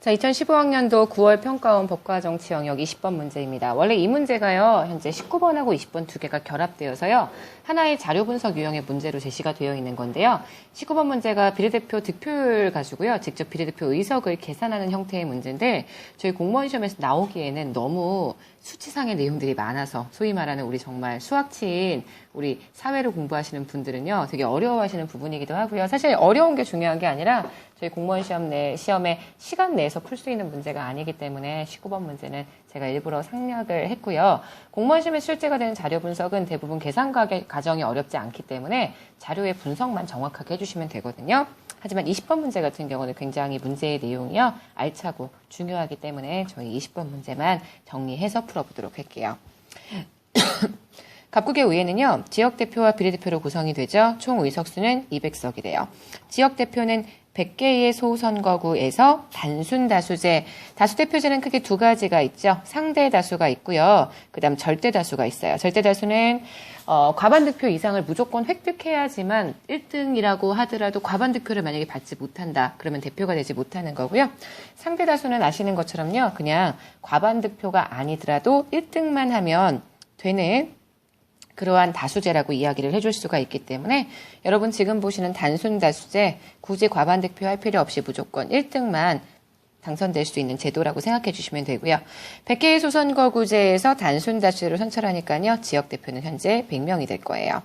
자, 2015학년도 9월 평가원 법과정치 영역 20번 문제입니다. 원래 이 문제가요, 현재 19번하고 20번 두 개가 결합되어서요, 하나의 자료 분석 유형의 문제로 제시가 되어 있는 건데요. 19번 문제가 비례대표 득표율 가지고요, 직접 비례대표 의석을 계산하는 형태의 문제인데, 저희 공무원 시험에서 나오기에는 너무 수치상의 내용들이 많아서, 소위 말하는 우리 정말 수학치인 우리 사회를 공부하시는 분들은요, 되게 어려워하시는 부분이기도 하고요. 사실 어려운 게 중요한 게 아니라 저희 공무원 시험에 시간 내에서 풀 수 있는 문제가 아니기 때문에 19번 문제는 제가 일부러 생략을 했고요. 공무원 시험에 출제가 되는 자료 분석은 대부분 계산 과정이 어렵지 않기 때문에 자료의 분석만 정확하게 해주시면 되거든요. 하지만 20번 문제 같은 경우는 굉장히 문제의 내용이요, 알차고 중요하기 때문에 저희 20번 문제만 정리해서 풀어보도록 할게요. 갑국의 의회는요, 지역대표와 비례대표로 구성이 되죠. 총 의석수는 200석이래요. 지역대표는 100개의 소선거구에서 단순다수제, 다수대표제는 크게 두 가지가 있죠. 상대다수가 있고요. 그 다음 절대다수가 있어요. 절대다수는 과반득표 이상을 무조건 획득해야지만 1등이라고 하더라도 과반득표를 만약에 받지 못한다. 그러면 대표가 되지 못하는 거고요. 상대다수는 아시는 것처럼요, 그냥 과반득표가 아니더라도 1등만 하면 되는 그러한 다수제라고 이야기를 해줄 수가 있기 때문에 여러분 지금 보시는 단순 다수제, 굳이 과반 득표할 필요 없이 무조건 1등만 당선될 수 있는 제도라고 생각해 주시면 되고요. 100개의 소선거구제에서 단순 다수제로 선출하니까요, 지역대표는 현재 100명이 될 거예요.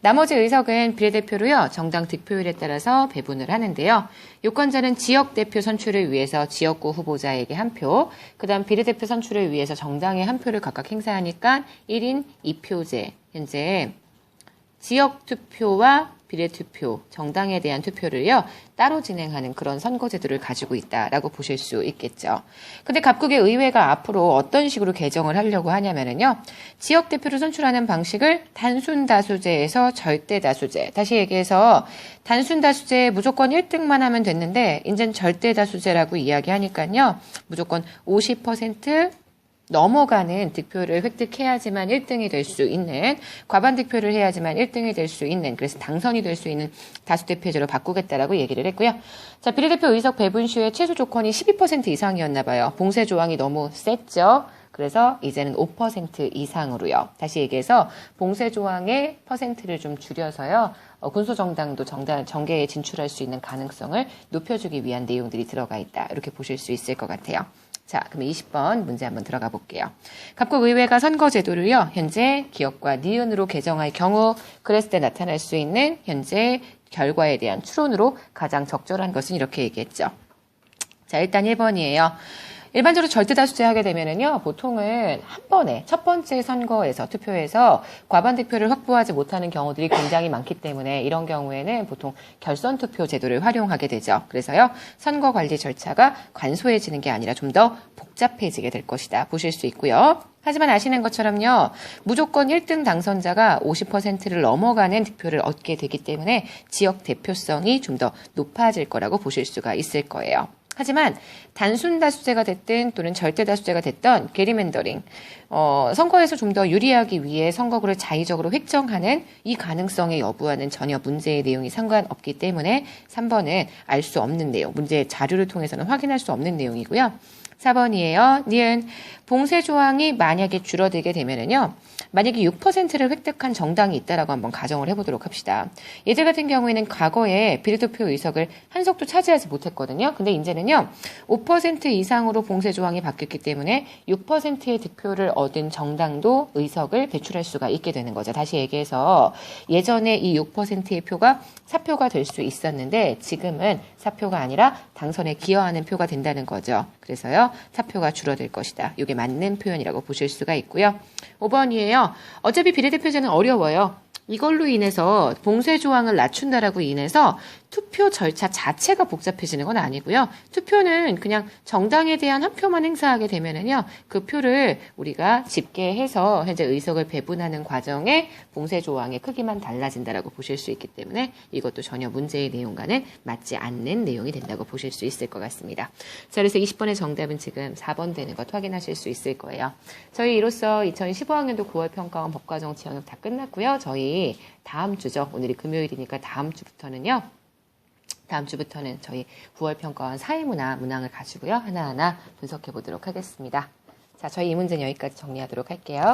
나머지 의석은 비례대표로요, 정당 득표율에 따라서 배분을 하는데요. 유권자는 지역대표 선출을 위해서 지역구 후보자에게 한 표, 그 다음 비례대표 선출을 위해서 정당에 한 표를 각각 행사하니까 1인 2표제, 현재 지역투표와 비례투표, 정당에 대한 투표를요, 따로 진행하는 그런 선거제도를 가지고 있다라고 보실 수 있겠죠. 근데 갑국의 의회가 앞으로 어떤 식으로 개정을 하려고 하냐면요, 지역대표를 선출하는 방식을 단순다수제에서 절대다수제, 다시 얘기해서 단순다수제 무조건 1등만 하면 됐는데, 이제는 절대다수제라고 이야기하니까요, 무조건 50% 넘어가는 득표를 획득해야지만 1등이 될 수 있는, 과반 득표를 해야지만 1등이 될 수 있는, 그래서 당선이 될 수 있는 다수대표제로 바꾸겠다라고 얘기를 했고요. 자, 비례대표 의석 배분 시의 최소 조건이 12% 이상이었나 봐요. 봉쇄 조항이 너무 셌죠. 그래서 이제는 5% 이상으로요. 다시 얘기해서 봉쇄 조항의 퍼센트를 좀 줄여서요, 군소정당도 정계에 진출할 수 있는 가능성을 높여주기 위한 내용들이 들어가 있다. 이렇게 보실 수 있을 것 같아요. 자, 그럼 20번 문제 한번 들어가 볼게요. 갑국의회가 선거제도를요, 현재 기역과 니은으로 개정할 경우 그랬을 때 나타날 수 있는 현재 결과에 대한 추론으로 가장 적절한 것은 이렇게 얘기했죠. 자, 일단 1번이에요. 일반적으로 절대다수제 하게 되면은요, 보통은 한 번에 첫 번째 선거에서 투표에서 과반 득표를 확보하지 못하는 경우들이 굉장히 많기 때문에 이런 경우에는 보통 결선 투표 제도를 활용하게 되죠. 그래서요, 선거 관리 절차가 간소해지는 게 아니라 좀 더 복잡해지게 될 것이다 보실 수 있고요. 하지만 아시는 것처럼요, 무조건 1등 당선자가 50%를 넘어가는 득표를 얻게 되기 때문에 지역 대표성이 좀 더 높아질 거라고 보실 수가 있을 거예요. 하지만 단순 다수제가 됐든 또는 절대 다수제가 됐던 게리맨더링, 선거에서 좀 더 유리하기 위해 선거구를 자의적으로 획정하는 이 가능성의 여부와는 전혀 문제의 내용이 상관없기 때문에 3번은 알 수 없는 내용, 문제의 자료를 통해서는 확인할 수 없는 내용이고요. 4번이에요. 니은 봉쇄 조항이 만약에 줄어들게 되면은요, 만약에 6%를 획득한 정당이 있다라고 한번 가정을 해보도록 합시다. 얘들 같은 경우에는 과거에 비례대표 의석을 한 석도 차지하지 못했거든요. 근데 이제는요, 5% 이상으로 봉쇄 조항이 바뀌었기 때문에 6%의 득표를 얻은 정당도 의석을 배출할 수가 있게 되는 거죠. 다시 얘기해서 예전에 이 6%의 표가 사표가 될 수 있었는데 지금은 사표가 아니라 당선에 기여하는 표가 된다는 거죠. 그래서요, 사표가 줄어들 것이다. 이게 맞는 표현이라고 보실 수가 있고요. 5번이에요. 어차피 비례대표제는 어려워요. 이걸로 인해서 봉쇄 조항을 낮춘다라고 인해서 투표 절차 자체가 복잡해지는 건 아니고요. 투표는 그냥 정당에 대한 한 표만 행사하게 되면은요, 그 표를 우리가 집계해서 현재 의석을 배분하는 과정에 봉쇄 조항의 크기만 달라진다라고 보실 수 있기 때문에 이것도 전혀 문제의 내용과는 맞지 않는 내용이 된다고 보실 수 있을 것 같습니다. 자, 그래서 20번의 정답은 지금 4번 되는 것 확인하실 수 있을 거예요. 저희 이로써 2015학년도 9월 평가원 법과정치 영역 다 끝났고요. 저희 다음 주죠. 오늘이 금요일이니까 다음 주부터는요, 다음 주부터는 저희 9월 평가원 사회문화 문항을 가지고요. 하나하나 분석해 보도록 하겠습니다. 자, 저희 이 문제는 여기까지 정리하도록 할게요.